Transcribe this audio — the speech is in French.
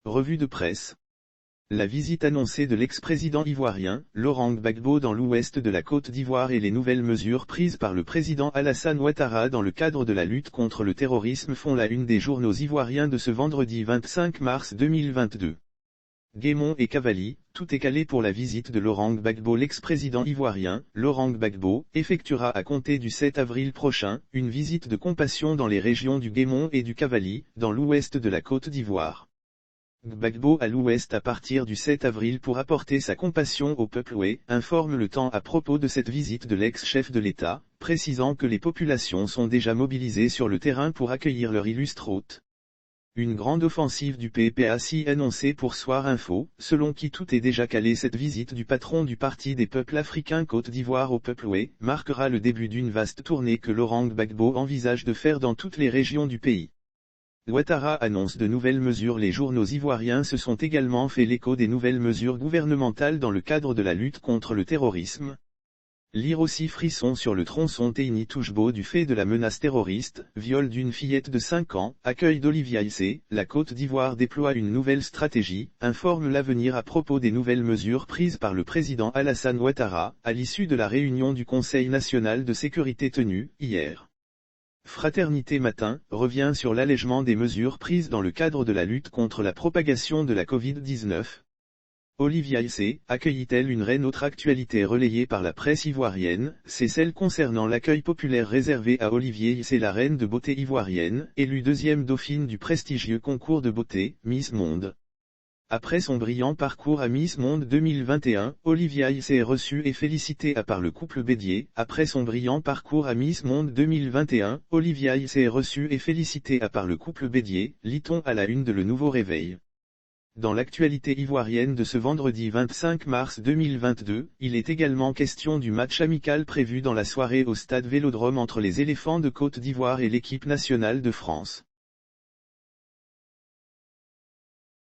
Revue de presse. La visite annoncée de l'ex-président ivoirien, Laurent Gbagbo dans l'ouest de la Côte d'Ivoire et les nouvelles mesures prises par le président Alassane Ouattara dans le cadre de la lutte contre le terrorisme font la une des journaux ivoiriens de ce vendredi 25 mars 2022. Guémon et Cavally, tout est calé pour la visite de Laurent Gbagbo. L'ex-président ivoirien, Laurent Gbagbo, effectuera à compter du 7 avril prochain, une visite de compassion dans les régions du Guémon et du Cavally, dans l'ouest de la Côte d'Ivoire. Gbagbo à l'ouest à partir du 7 avril pour apporter sa compassion au peuple oué, informe Le Temps à propos de cette visite de l'ex-chef de l'État, précisant que les populations sont déjà mobilisées sur le terrain pour accueillir leur illustre hôte. Une grande offensive du PPAC annoncée pour Soir Info, selon qui tout est déjà calé. Cette visite du patron du Parti des peuples africains Côte d'Ivoire au peuple oué, marquera le début d'une vaste tournée que Laurent Gbagbo envisage de faire dans toutes les régions du pays. Ouattara annonce de nouvelles mesures. Les journaux ivoiriens se sont également fait l'écho des nouvelles mesures gouvernementales dans le cadre de la lutte contre le terrorisme. Lire aussi frisson sur le tronçon Teini-Touchebo du fait de la menace terroriste, viol d'une fillette de 5 ans, accueil d'Olivia Issé, la Côte d'Ivoire déploie une nouvelle stratégie, informe L'Avenir à propos des nouvelles mesures prises par le président Alassane Ouattara, à l'issue de la réunion du Conseil national de sécurité tenue, hier. Fraternité Matin, revient sur l'allègement des mesures prises dans le cadre de la lutte contre la propagation de la Covid-19. Olivia Issé, accueillit-elle une reine? Autre actualité relayée par la presse ivoirienne, c'est celle concernant l'accueil populaire réservé à Olivier Issé, la reine de beauté ivoirienne, élue deuxième dauphine du prestigieux concours de beauté, Miss Monde. Après son brillant parcours à Miss Monde 2021, Olivia Issé est reçue et félicitée par le couple Bédier. Après son brillant parcours à Miss Monde 2021, Olivia Issé est reçue et félicitée par le couple Bédier, lit-on à la une de Le Nouveau Réveil. Dans l'actualité ivoirienne de ce vendredi 25 mars 2022, il est également question du match amical prévu dans la soirée au stade Vélodrome entre les éléphants de Côte d'Ivoire et l'équipe nationale de France.